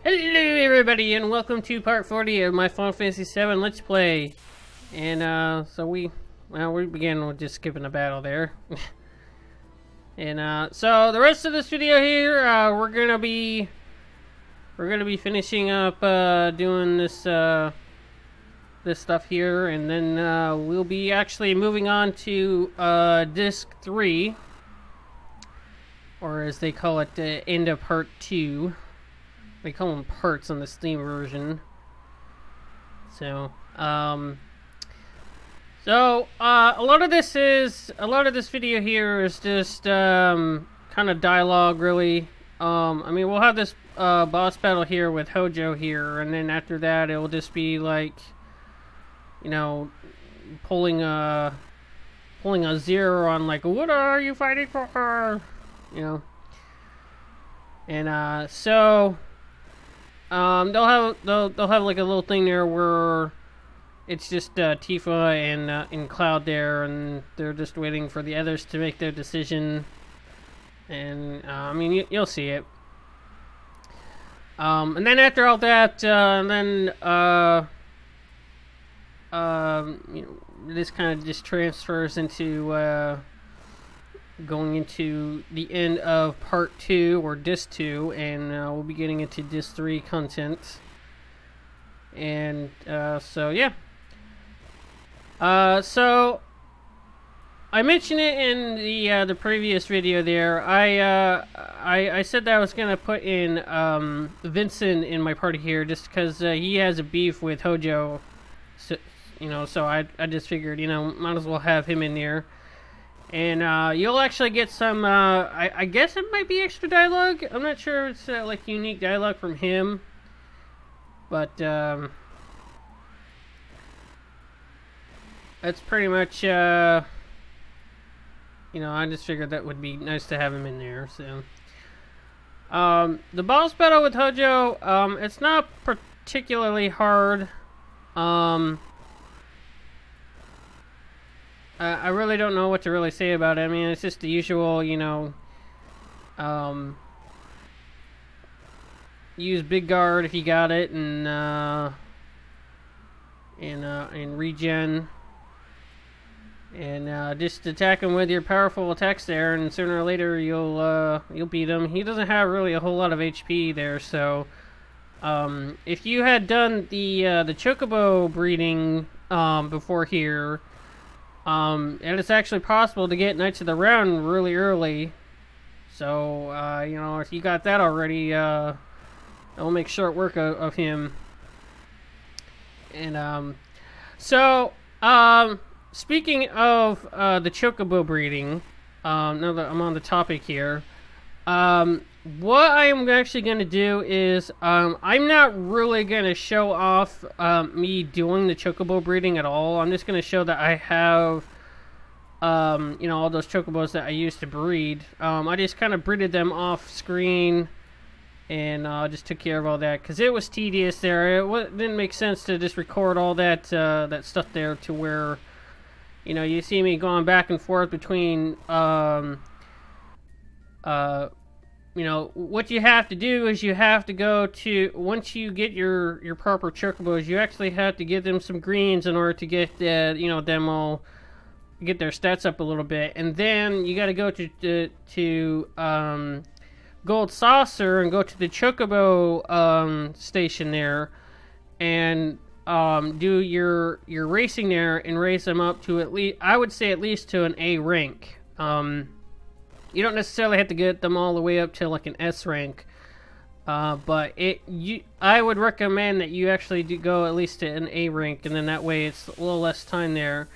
Hello everybody and welcome to part 40 of my Final Fantasy VII Let's Play. And so we began with just skipping a battle there. And so the rest of this video here, we're gonna be finishing up doing this this stuff here, and then we'll be actually moving on to disc 3, or as they call it, the end of part 2. They call them parts on the Steam version. So, a lot of this video here is just kind of dialogue, really. I mean, we'll have this boss battle here with Hojo here, and then after that, it will just be like, you know, pulling a zero on like, what are you fighting for? You know, and so. They'll have like a little thing there where it's just Tifa and Cloud there, and they're just waiting for the others to make their decision. And I mean, you'll see it. And then after all that, you know, this kind of just transfers into going into the end of part 2 or disc 2, and we'll be getting into disc 3 content. And so yeah, so I mentioned it in the previous video there. I said that I was gonna put in Vincent in my party here just because he has a beef with Hojo, so, you know, so I just figured, you know, might as well have him in there. And you'll actually get some, I guess it might be extra dialogue. I'm not sure if it's like unique dialogue from him. But that's pretty much, you know, I just figured that would be nice to have him in there. So the boss battle with Hojo, it's not particularly hard. I really don't know what to really say about it. I mean, it's just the usual, you know, use Midgar if you got it, and regen, and just attack him with your powerful attacks there, and sooner or later you'll beat him. He doesn't have really a whole lot of HP there, so if you had done the Chocobo breeding before here. And it's actually possible to get Knights of the Round really early. So, you know, if you got that already, it'll make short work of him. And, speaking of the Chocobo breeding, now that I'm on the topic here, what I am actually going to do is, I'm not really going to show off me doing the Chocobo breeding at all. I'm just going to show that I have, you know, all those Chocobos that I used to breed. I just kind of breeded them off screen, and just took care of all that, because it was tedious there. It didn't make sense to just record all that, that stuff there to where, you know, you see me going back and forth between, you know, what you have to do is you have to go to, once you get your proper Chocobos, you actually have to give them some greens in order to get, you know, them all, get their stats up a little bit. And then you got to go to Gold Saucer and go to the Chocobo station there, and do your racing there and race them up to at least, I would say at least to an A rank. You don't necessarily have to get them all the way up to like an S rank, but I would recommend that you actually do go at least to an A rank, and then that way it's a little less time there.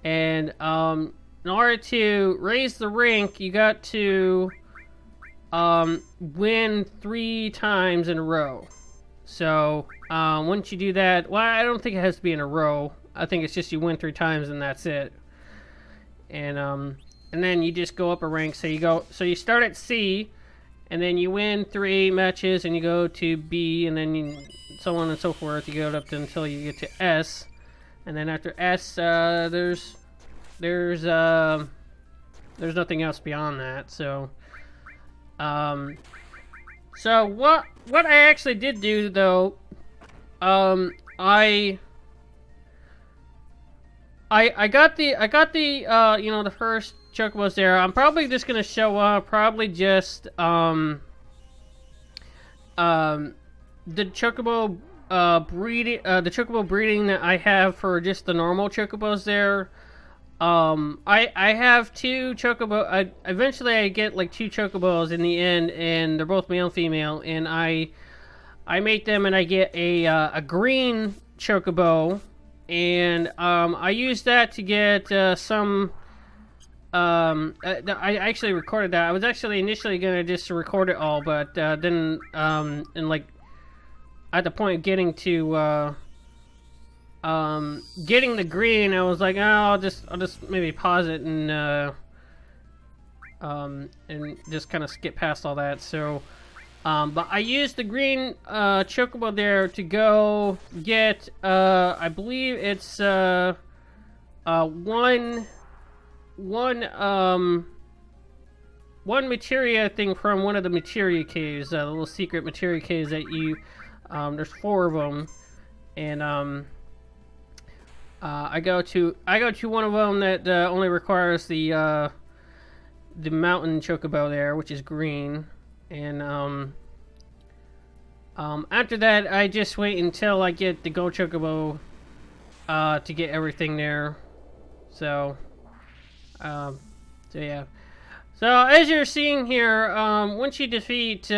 And in order to raise the rank, you got to win 3 times in a row. So once you do that, well, I don't think it has to be in a row. I think it's just you win 3 times and that's it. And then you just go up a rank. So you start at C, and then you win 3 matches, and you go to B, and then so on and so forth. You go up until you get to S, and then after S, there's nothing else beyond that. So So what I actually did do though, I got the you know, the first chocobos there. I'm probably just gonna show up, probably just the chocobo the chocobo breeding that I have for just the normal chocobos there. I have two chocobo. Eventually I get like two chocobos in the end, and they're both male and female. And I mate them, and I get a green chocobo, and I use that to get some. I actually recorded that. I was actually initially gonna just record it all, but then and like at the point of getting to getting the green, I was like, oh, I'll just maybe pause it and just kind of skip past all that. So, but I used the green chocobo there to go get I believe it's one materia thing from one of the materia caves, the little secret materia caves that you there's 4 of them, and I go to one of them that only requires the mountain chocobo there, which is green, and after that I just wait until I get the gold chocobo to get everything there. So yeah. So as you're seeing here, once you defeat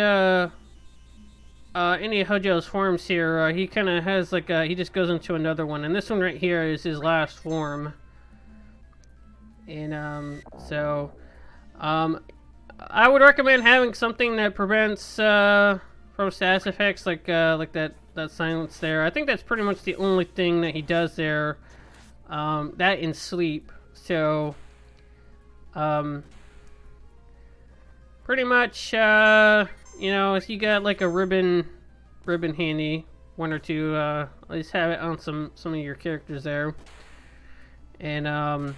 any of Hojo's forms here, he kind of has like he just goes into another one, and this one right here is his last form. And I would recommend having something that prevents from status effects like that silence there. I think that's pretty much the only thing that he does there. That in sleep. So pretty much you know, if you got like a ribbon handy, 1 or 2, at least have it on some of your characters there. And there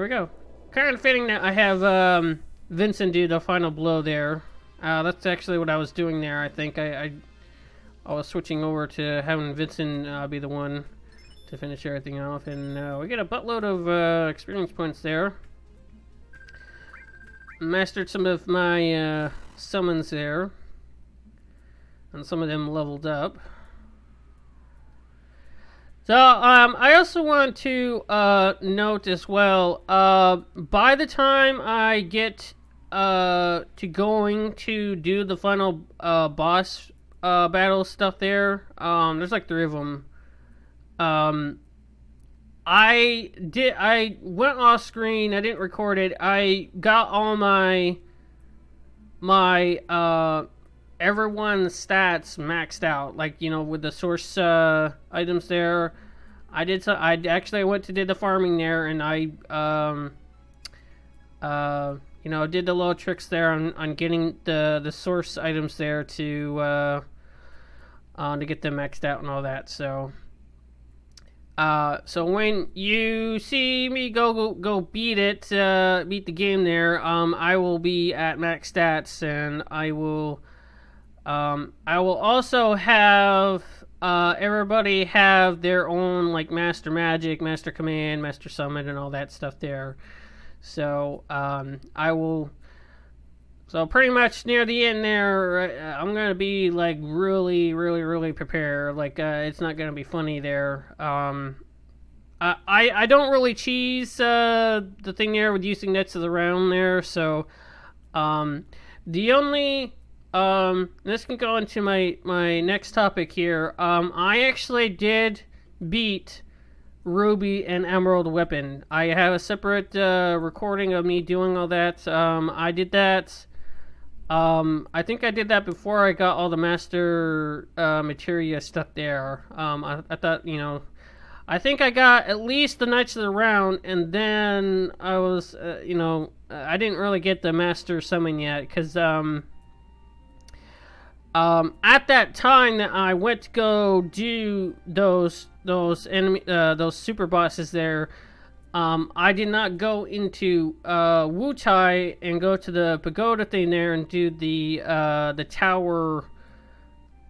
we go. Kind of fitting that I have Vincent do the final blow there. That's actually what I was doing there. I think I was switching over to having Vincent be the one to finish everything off, and we get a buttload of experience points there. Mastered some of my summons there, and some of them leveled up. So I also want to note as well, by the time I get to going to do the final boss battle stuff there, there's like 3 of them. I went off screen. I didn't record it. I got all my everyone's stats maxed out, like, you know, with the source items there. I went to did the farming there, and I you know, did the little tricks there on getting the source items there to get them maxed out and all that. So so when you see me go beat the game there, I will be at max stats, and I will also have everybody have their own like master magic, master command, master summon, and all that stuff there. So so pretty much near the end there, I'm gonna be like really prepared. Like it's not gonna be funny there. I don't really cheese the thing there with using nets of the round there. So the only this can go into my next topic here. I actually did beat Ruby and Emerald Weapon. I have a separate recording of me doing all that. I did that. I think I did that before I got all the master materia stuff there. I thought, you know, I think I got at least the Knights of the Round, and then I was, you know, I didn't really get the master summon yet, because at that time that I went to go do those enemy, those super bosses there, I did not go into Wutai and go to the pagoda thing there and do the tower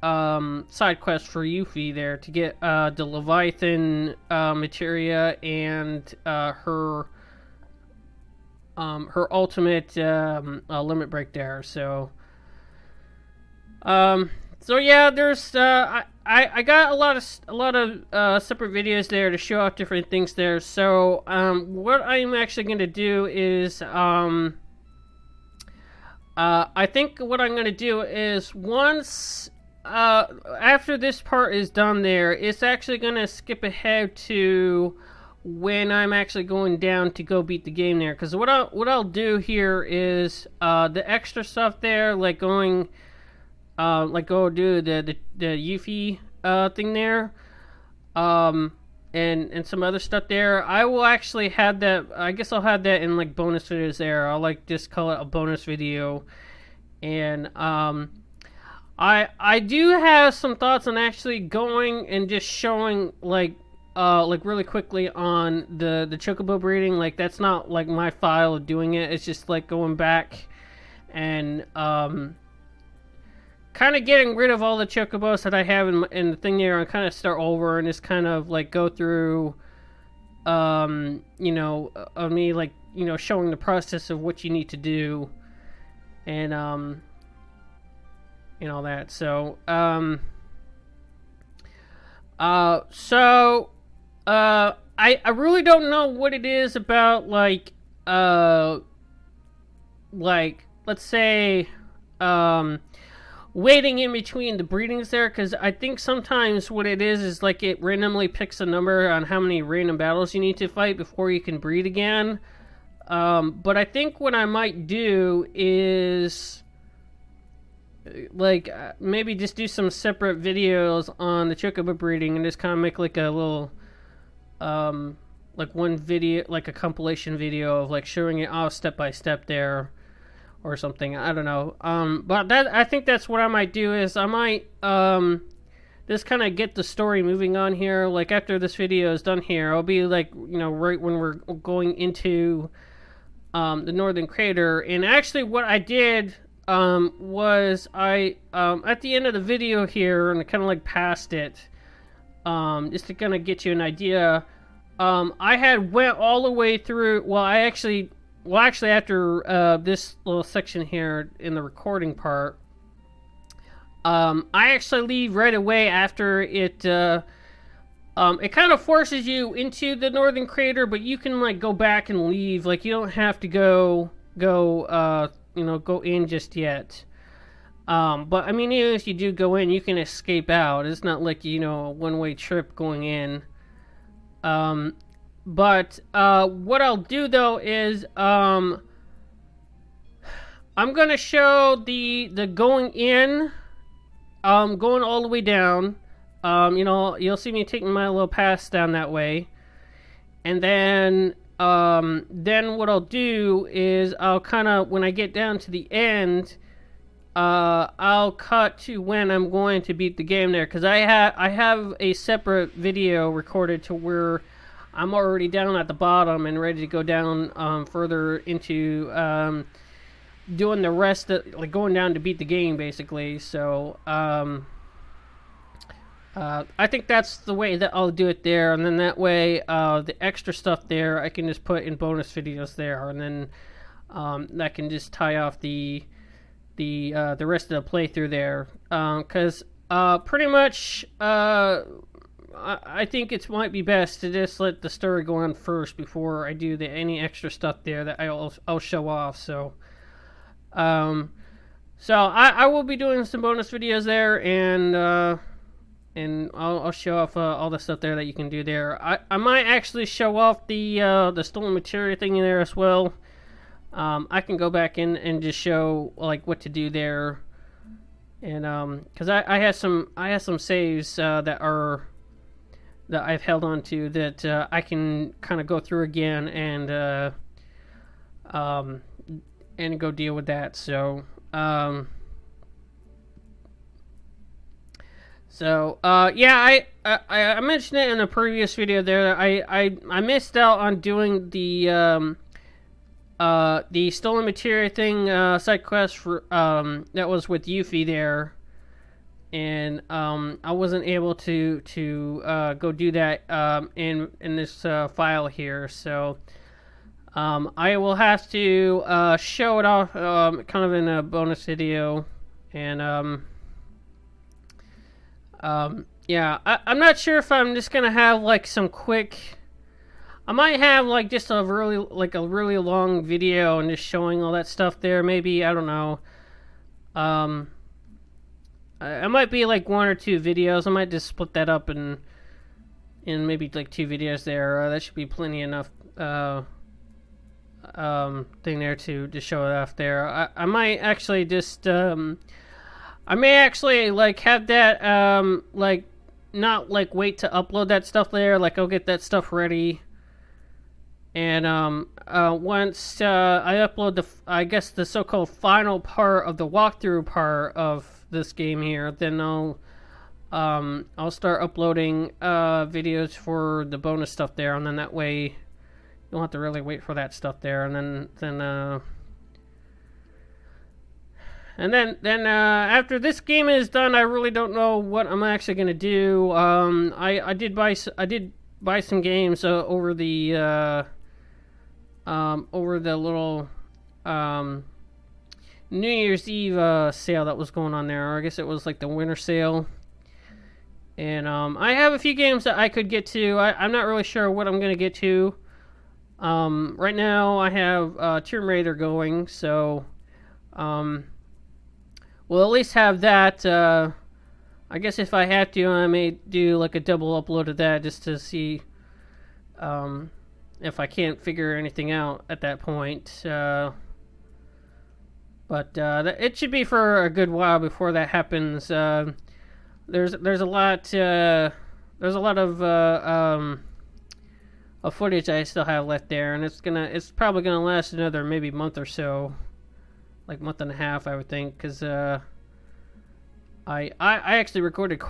side quest for Yuffie there to get the Leviathan materia and her ultimate limit break there. So yeah, there's I got a lot of separate videos there to show off different things there. So what I'm actually going to do is I think what I'm going to do is once after this part is done there, it's actually going to skip ahead to when I'm actually going down to go beat the game there. Because what I'll do here is the extra stuff there, like going go do the Yuffie thing there, and some other stuff there. I will actually have that. I guess I'll have that in like bonus videos there. I'll like just call it a bonus video, and I do have some thoughts on actually going and just showing like really quickly on the chocobo breeding. Like that's not like my file of doing it. It's just like going back and kind of getting rid of all the chocobos that I have in the thing there, and kind of start over and just kind of like go through of me like showing the process of what you need to do and all that. So I really don't know what it is about like let's say waiting in between the breedings there, because I think sometimes what it is like it randomly picks a number on how many random battles you need to fight before you can breed again. But I think what I might do is like maybe just do some separate videos on the chocobo breeding and just kind of make like a little like one video, like a compilation video of like showing it off step by step there or something. I don't know. But I think that's what I might do is I might just kind of get the story moving on here. Like after this video is done here, I'll be like right when we're going into the Northern Crater. And actually what I did was I at the end of the video here, and I kind of like passed it just to kind of get you an idea. I had went all the way through. Well, actually after this little section here in the recording part, I actually leave right away after it. It kind of forces you into the Northern Crater, but you can like go back and leave. Like you don't have to go in just yet. But I mean, even if you do go in, you can escape out. It's not like a one-way trip going in. But what I'll do though is I'm gonna show the going in, going all the way down. You'll see me taking my little pass down that way, and then what I'll do is I'll kind of, when I get down to the end, I'll cut to when I'm going to beat the game there, because I have a separate video recorded to where I'm already down at the bottom and ready to go down further into doing the rest of, like going down to beat the game basically. So I think that's the way that I'll do it there, and then that way the extra stuff there I can just put in bonus videos there, and then that can just tie off the rest of the playthrough there, because pretty much I think it might be best to just let the story go on first before I do any extra stuff there that I'll show off. So I will be doing some bonus videos there, and I'll show off all the stuff there that you can do there. I might actually show off the stolen materia thing in there as well. I can go back in and just show like what to do there, and because I have some saves that I've held on to that I can kind of go through again and go deal with that. So So, yeah, I mentioned it in a previous video there. I missed out on doing the stolen material thing, side quest for, that was with Yuffie there. And, I wasn't able to go do that, in this, file here. So, I will have to, show it off, kind of in a bonus video. And, yeah, I'm not sure if I'm just gonna have like some quick. I might have like just a really long video and just showing all that stuff there. Maybe, I don't know. I might be like one or two videos. I might just split that up in maybe like two videos there. That should be plenty enough thing there to show it off there. I might actually just I may actually like have that like not like wait to upload that stuff there. Like I'll get that stuff ready, and once I upload I guess the so-called final part of the walkthrough part of this game here, then I'll start uploading videos for the bonus stuff there, and then that way you don't have to really wait for that stuff there, and then after this game is done, I really don't know what I'm actually gonna do. I did buy some games over the little New Year's Eve sale that was going on there. Or I guess it was like the winter sale. And I have a few games that I could get to. I'm not really sure what I'm gonna get to. Right now I have Tomb Raider going, so we'll at least have that. I guess if I have to, I may do like a double upload of that just to see if I can't figure anything out at that point. But it should be for a good while before that happens. There's a lot of footage I still have left there, and it's probably gonna last another maybe month or so. Like month and a half, I would think, because I actually recorded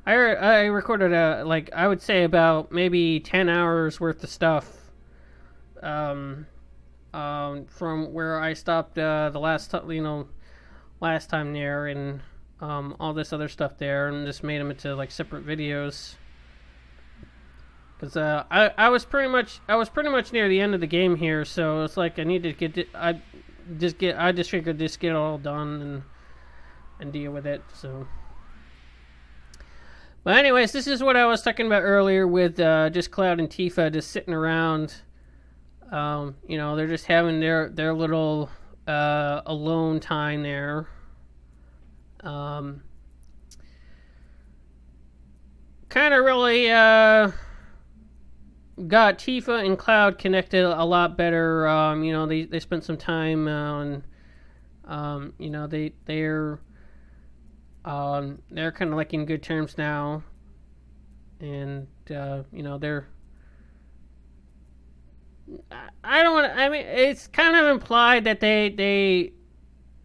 I recorded like I would say about maybe 10 hours worth of stuff from where I stopped the last time there, and all this other stuff there, and just made them into like separate videos. Because I was pretty much near the end of the game here, so it's like I need to get I just figured just get it all done and deal with it. So, but anyways, this is what I was talking about earlier with just Cloud and Tifa just sitting around. They're just having their little alone time there. Kind of really got Tifa and Cloud connected a lot better. They spent some time on, they're kind of like in good terms now, and they're. I don't want. I mean, it's kind of implied that they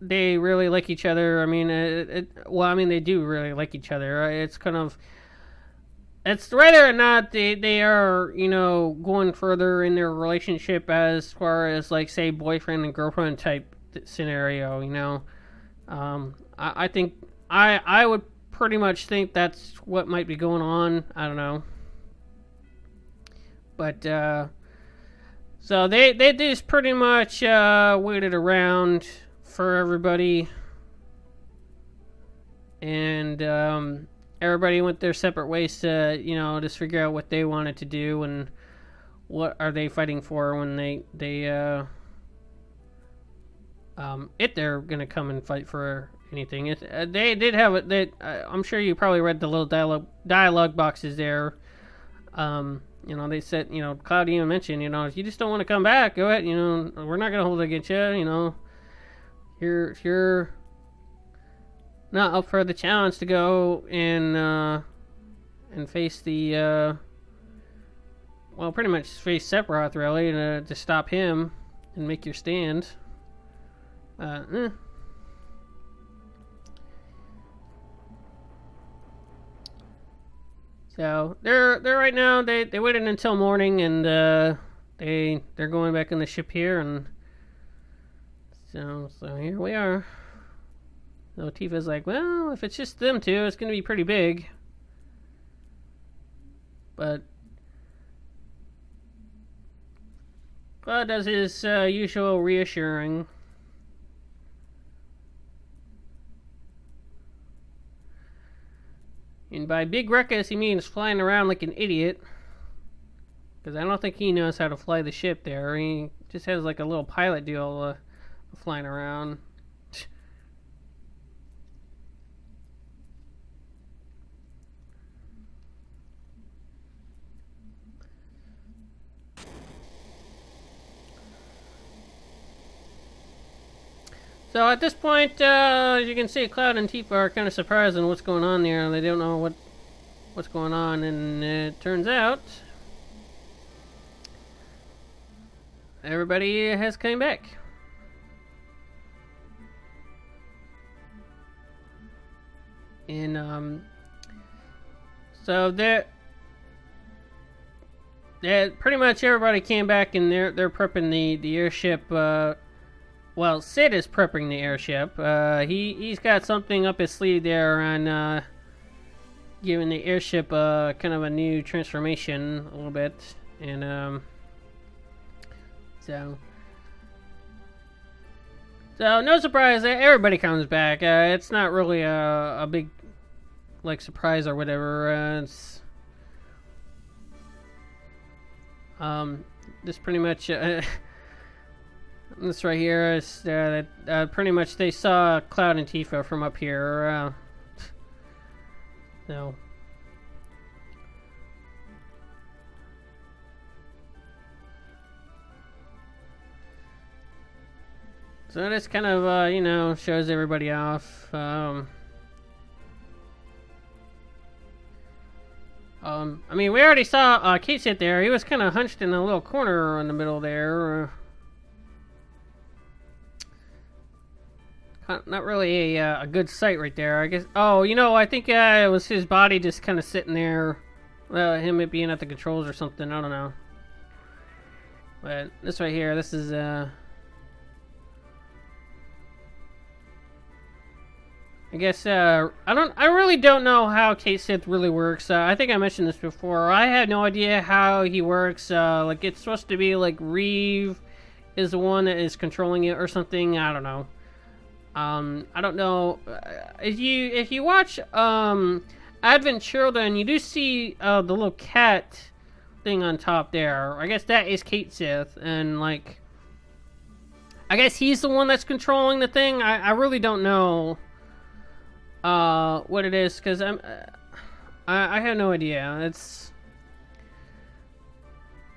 really like each other. I mean, they do really like each other. Right? It's kind of. It's whether or not they are, going further in their relationship as far as, like, say, boyfriend and girlfriend type scenario, I think, I would pretty much think that's what might be going on. I don't know. But, so they just pretty much waited around for everybody. And, everybody went their separate ways to, just figure out what they wanted to do and what are they fighting for when if they're gonna come and fight for anything. They did have it. I'm sure you probably read the little dialogue boxes there. They said, Cloud even mentioned, if you just don't want to come back, go ahead. We're not gonna hold it against you. If you're not up for the challenge to go and face the pretty much face Sephiroth really to stop him and make your stand. So they're right now. They waited until morning, and they're going back in the ship here, and so here we are. So Tifa's like, well, if it's just them two, it's gonna be pretty big. But Claude does his usual reassuring. And by big ruckus, he means flying around like an idiot. Because I don't think he knows how to fly the ship there. He just has like a little pilot deal flying around. So at this point, as you can see, Cloud and Tifa are kind of surprised on what's going on there. They don't know what's going on, and it turns out everybody has come back. And so they're pretty much everybody came back, and they're prepping the airship. Well, Sid is prepping the airship. He's got something up his sleeve there on giving the airship kind of a new transformation a little bit. And so no surprise, everybody comes back. It's not really a big like surprise or whatever. It's this pretty much. This right here is pretty much they saw Cloud and Tifa from up here. So this kind of shows everybody off. I mean, we already saw Kate sit there. He was kind of hunched in a little corner in the middle there. Not really a good sight right there, I guess. Oh, I think it was his body just kind of sitting there. Him being at the controls or something, I don't know. But this right here, this is I guess I really don't know how Kate Sith really works. I think I mentioned this before. I had no idea how he works. Like it's supposed to be like Reeve is the one that is controlling it or something. I don't know. I don't know. If you watch Advent Children, you do see the little cat thing on top there. I guess that is Kate Sith, and like, I guess he's the one that's controlling the thing. I really don't know what it is, because I have no idea. It's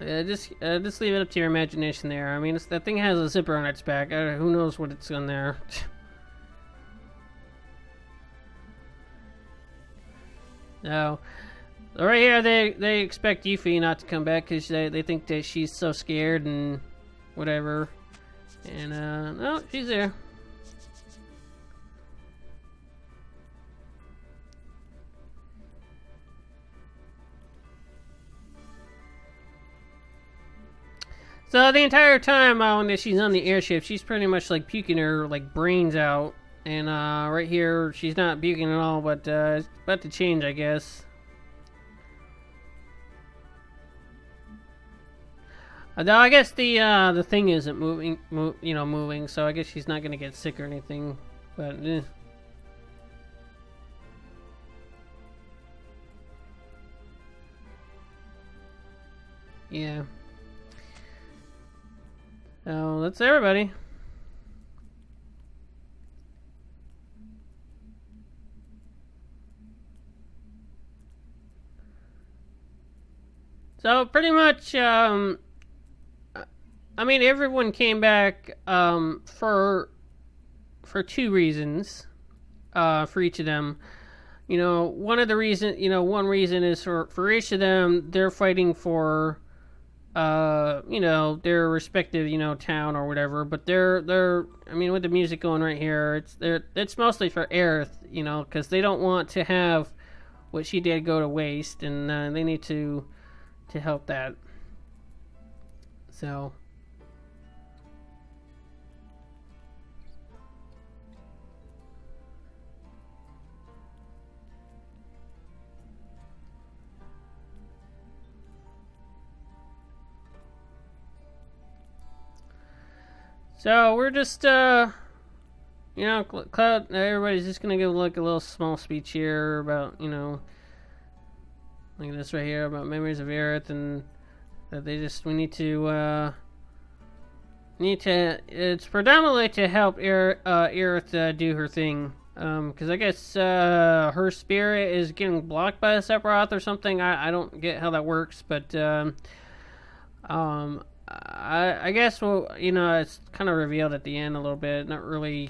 just leave it up to your imagination there. I mean, that thing has a zipper on its back. Who knows what it's on there. No. Right here, they expect Yuffie not to come back because they think that she's so scared and whatever. And, no, she's there. So the entire time when she's on the airship, she's pretty much like puking her like brains out. And right here, she's not puking at all, but it's about to change, I guess. Though I guess the thing isn't moving, so I guess she's not gonna get sick or anything. But yeah. So that's everybody. So pretty much, I mean, everyone came back for two reasons for each of them. One reason is for each of them, they're fighting for their respective town or whatever. But they're I mean, with the music going right here, it's mostly for Aerith, because they don't want to have what she did go to waste, and they need to help that. So. So we're just, you know, Cloud, everybody's just going to give like a little small speech here about, you know, like this right here about memories of Aerith, and that we need to, it's predominantly to help Aerith do her thing. Because I guess, her spirit is getting blocked by the Sephiroth or something. I don't get how that works, but, I guess, well, you know, it's kind of revealed at the end a little bit. Not really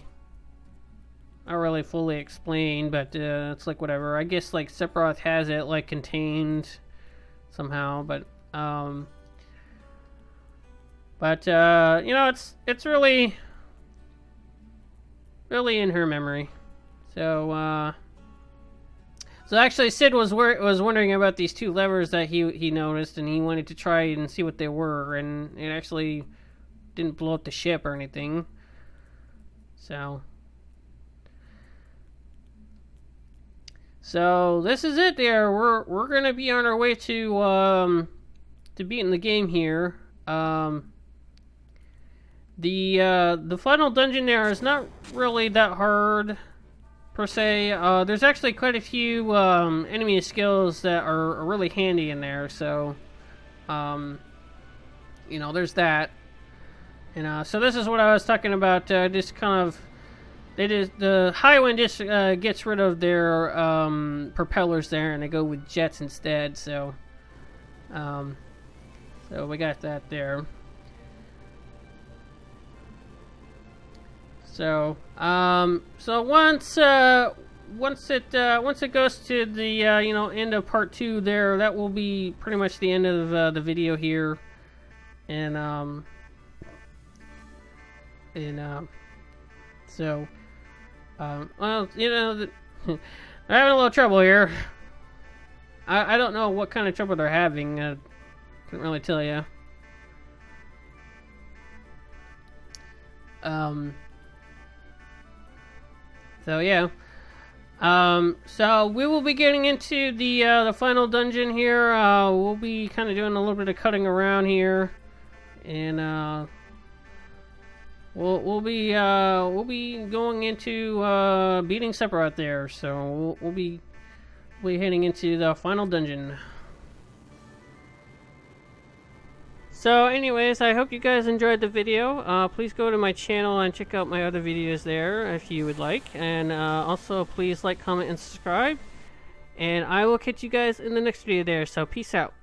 fully explained, but it's like whatever. I guess like Sephiroth has it like contained somehow, but you know, it's really in her memory. So so actually, Sid was wondering about these two levers that he noticed, and he wanted to try and see what they were, and it actually didn't blow up the ship or anything. So this is it. There, we're gonna be on our way to beating the game here. The final dungeon there is not really that hard, per se. There's actually quite a few enemy skills that are really handy in there, so you know, there's that. And so this is what I was talking about. Just kind of, the Highwind just gets rid of their propellers there, and they go with jets instead. So so we got that there. So, so once it goes to the you know, end of part 2 there, that will be pretty much the end of the video here, and so well, you know, they're having a little trouble here. I don't know what kind of trouble they're having. I couldn't really tell you. So yeah, so we will be getting into the final dungeon here. We'll be kind of doing a little bit of cutting around here, and we'll be going into beating Sephiroth there. So we'll be heading into the final dungeon. So anyways, I hope you guys enjoyed the video. Please go to my channel and check out my other videos there if you would like. And also please like, comment, and subscribe. And I will catch you guys in the next video there. So peace out.